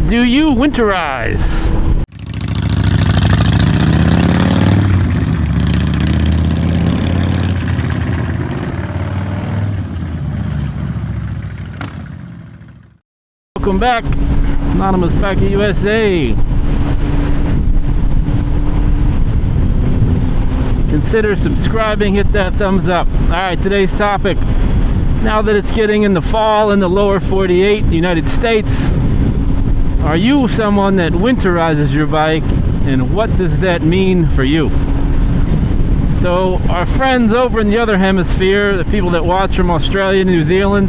Do you winterize? Welcome back, Anonymous back at USA. Consider subscribing, hit that thumbs up. Alright, today's topic. Now that it's getting in the fall in the lower 48 United States, are you someone that winterizes your bike, and what does that mean for you? So our friends over in the other hemisphere, the people that watch from Australia and New Zealand,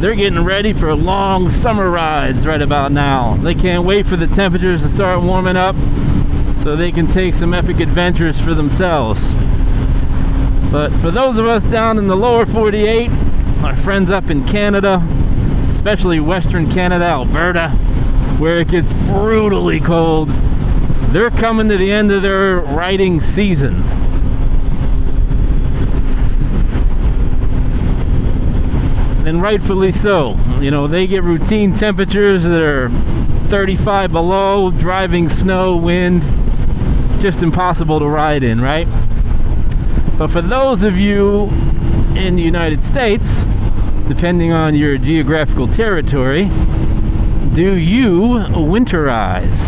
they're getting ready for long summer rides right about now. They can't wait for the temperatures to start warming up so they can take some epic adventures for themselves. But for those of us down in the lower 48, our friends up in Canada, especially Western Canada, Alberta, where it gets brutally cold, they're coming to the end of their riding season. And rightfully so. You know, they get routine temperatures that are 35 below, driving snow, wind, just impossible to ride in, right? But for those of you in the United States, depending on your geographical territory, do you winterize?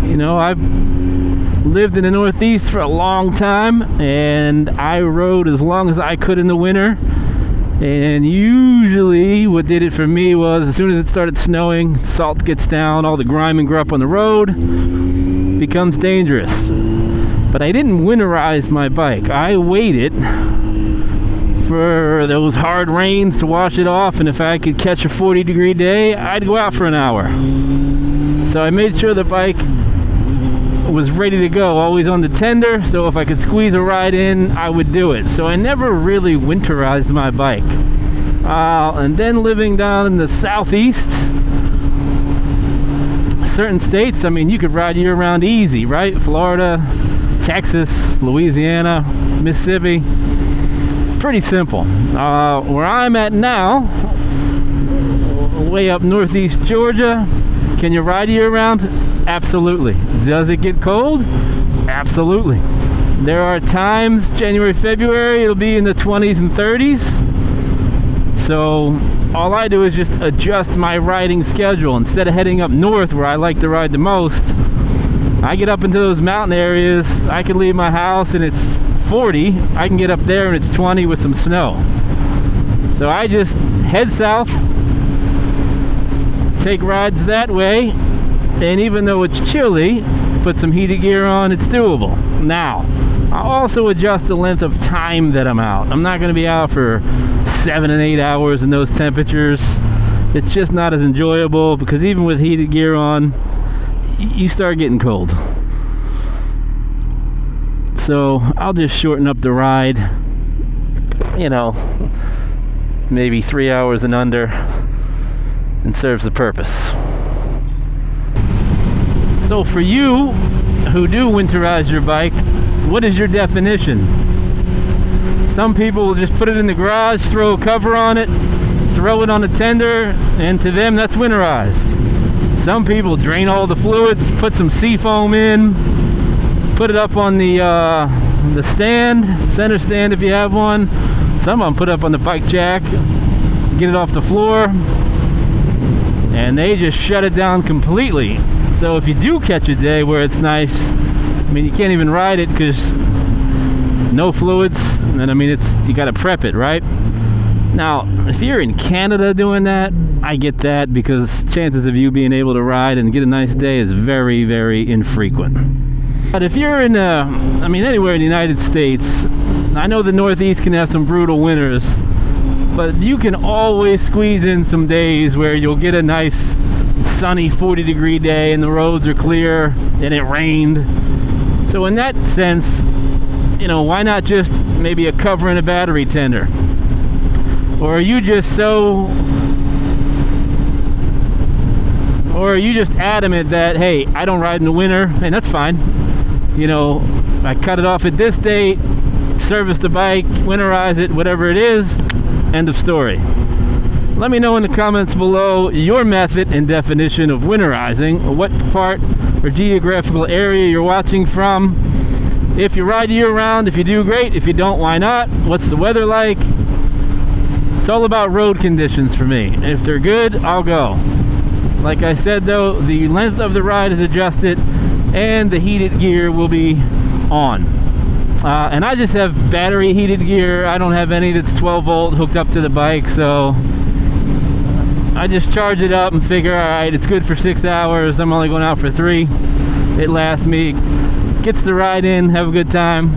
You know, I've lived in the Northeast for a long time, and I rode as long as I could in the winter. And usually what did it for me was, as soon as it started snowing, salt gets down, all the grime and grunt on the road becomes dangerous. But I didn't winterize my bike. I waited for those hard rains to wash it off, and if I could catch a 40-degree day, I'd go out for an hour. So I made sure the bike was ready to go, always on the tender, so if I could squeeze a ride in, I would do it. So I never really winterized my bike. And then living down in the southeast, certain states, I mean, you could ride year-round easy, right? Florida, Texas, Louisiana, Mississippi, pretty simple. Where I'm at now, way up northeast Georgia, can you ride year-round? Absolutely. Does it get cold? Absolutely. There are times, January, February, it'll be in the 20s and 30s. So all I do is just adjust my riding schedule. Instead of heading up north where I like to ride the most, I get up into those mountain areas. I can leave my house and it's 40. I can get up there and it's 20 with some snow. So I just head south, take rides that way. And even though it's chilly, put some heated gear on, it's doable. Now, I'll also adjust the length of time that I'm out. I'm not going to be out for 7 and 8 hours in those temperatures. It's just not as enjoyable, because even with heated gear on, you start getting cold. So I'll just shorten up the ride, you know, maybe 3 hours and under, and serves the purpose. So for you who do winterize your bike, what is your definition? Some people will just put it in the garage, throw a cover on it, throw it on a tender, and to them that's winterized. Some people drain all the fluids, put some seafoam in, put it up on the stand, center stand if you have one. Some of them put it up on the bike jack, get it off the floor, and they just shut it down completely. So if you do catch a day where it's nice, I mean, you can't even ride it because no fluids, and I mean, you got to prep it, right? Now, if you're in Canada doing that, I get that, because chances of you being able to ride and get a nice day is very, very infrequent. But if you're in, anywhere in the United States, I know the Northeast can have some brutal winters, but you can always squeeze in some days where you'll get a nice sunny 40-degree day and the roads are clear and it rained. So in that sense, you know, why not just maybe a cover and a battery tender? Or are you just adamant that, hey, I don't ride in the winter, and that's fine. You know, I cut it off at this date, service the bike, winterize it, whatever it is, end of story. Let me know in the comments below your method and definition of winterizing, what part or geographical area you're watching from. If you ride year-round, if you do, great. If you don't, why not? What's the weather like? It's all about road conditions for me. If they're good, I'll go. Like I said though, the length of the ride is adjusted and the heated gear will be on. And I just have battery heated gear. I don't have any that's 12 volt hooked up to the bike, so I just charge it up and figure, alright, it's good for 6 hours. I'm only going out for 3. It lasts me, gets the ride in, have a good time.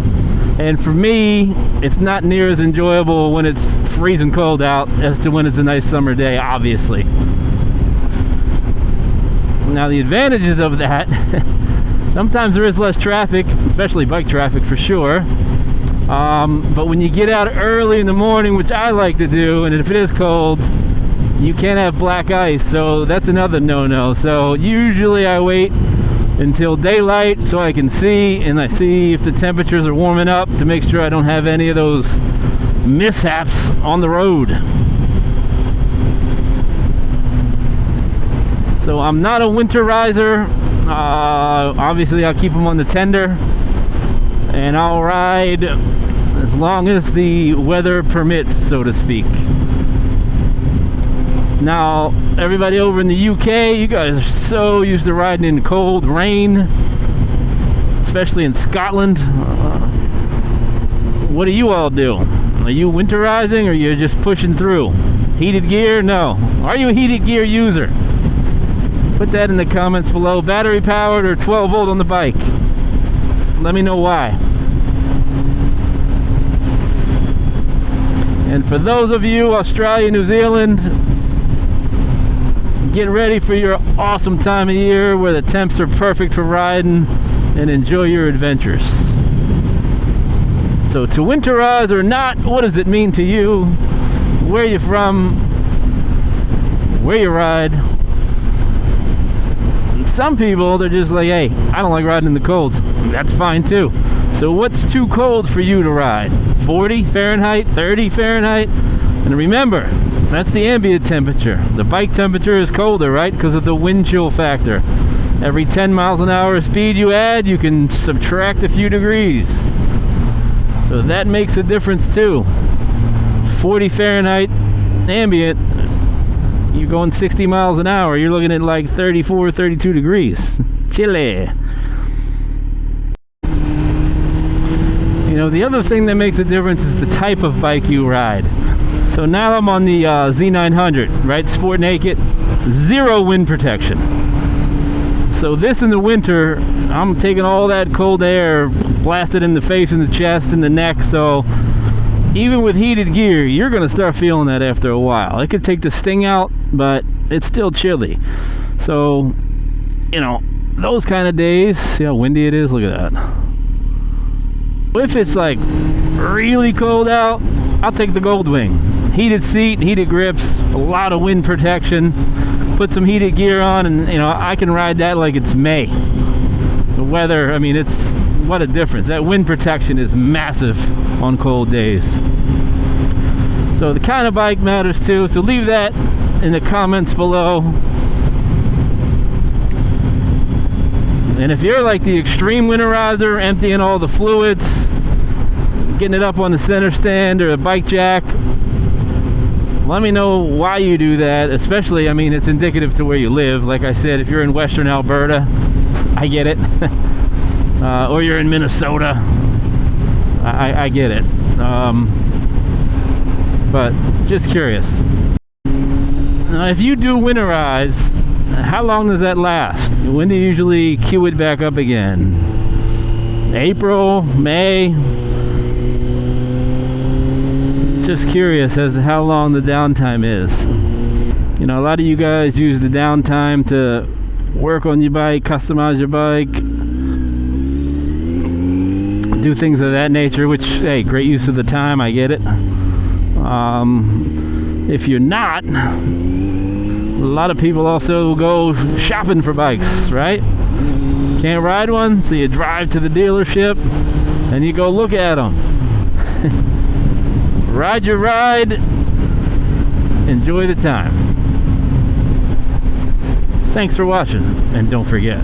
And for me, it's not near as enjoyable when it's freezing cold out as to when it's a nice summer day, obviously. Now the advantages of that, sometimes there is less traffic, especially bike traffic for sure. But when you get out early in the morning, which I like to do, and if it is cold, you can't have black ice, so that's another no-no. So usually I wait until daylight so I can see, and I see if the temperatures are warming up to make sure I don't have any of those mishaps on the road. So I'm not a winterizer. Obviously I'll keep them on the tender, and I'll ride as long as the weather permits, so to speak. Now, everybody over in the UK, you guys are so used to riding in cold rain, especially in Scotland. What do you all do? Are you winterizing, or are you just pushing through? Heated gear? No. Are you a heated gear user? Put that in the comments below. Battery powered or 12 volt on the bike? Let me know why. And for those of you, Australia, New Zealand, get ready for your awesome time of year where the temps are perfect for riding, and enjoy your adventures. So to winterize or not, what does it mean to you? Where you from? Where you ride? And some people, they're just like, hey, I don't like riding in the cold. That's fine too. So what's too cold for you to ride? 40 Fahrenheit, 30 Fahrenheit? And remember, that's the ambient temperature. The bike temperature is colder, right? Because of the wind chill factor. Every 10 miles an hour of speed you add, you can subtract a few degrees. So that makes a difference too. 40 Fahrenheit ambient, you're going 60 miles an hour. You're looking at like 34, 32 degrees. Chilly. You know, the other thing that makes a difference is the type of bike you ride. So now I'm on the Z900, right? Sport Naked, 0 wind protection. So this in the winter, I'm taking all that cold air, blasted in the face and the chest and the neck. So even with heated gear, you're going to start feeling that after a while. It could take the sting out, but it's still chilly. So, you know, those kind of days, see how windy it is? Look at that. If it's like really cold out, I'll take the Goldwing. Heated seat, heated grips, a lot of wind protection. Put some heated gear on, and you know, I can ride that like it's May. The weather, I mean, it's, what a difference. That wind protection is massive on cold days. So the kind of bike matters too. So leave that in the comments below. And if you're like the extreme winterizer, emptying all the fluids, getting it up on the center stand or a bike jack, let me know why you do that. Especially, I mean, it's indicative to where you live. Like I said, if you're in Western Alberta, I get it. Or you're in Minnesota, I get it. But just curious. Now, if you do winterize, how long does that last? When do you usually queue it back up again? April, May? Just curious as to how long the downtime is. You know, a lot of you guys use the downtime to work on your bike, customize your bike, do things of that nature, which, hey, great use of the time, I get it. If you're not, a lot of people also go shopping for bikes, right? Can't ride one, so you drive to the dealership and you go look at them. Ride your ride, enjoy the time. Thanks for watching, and don't forget,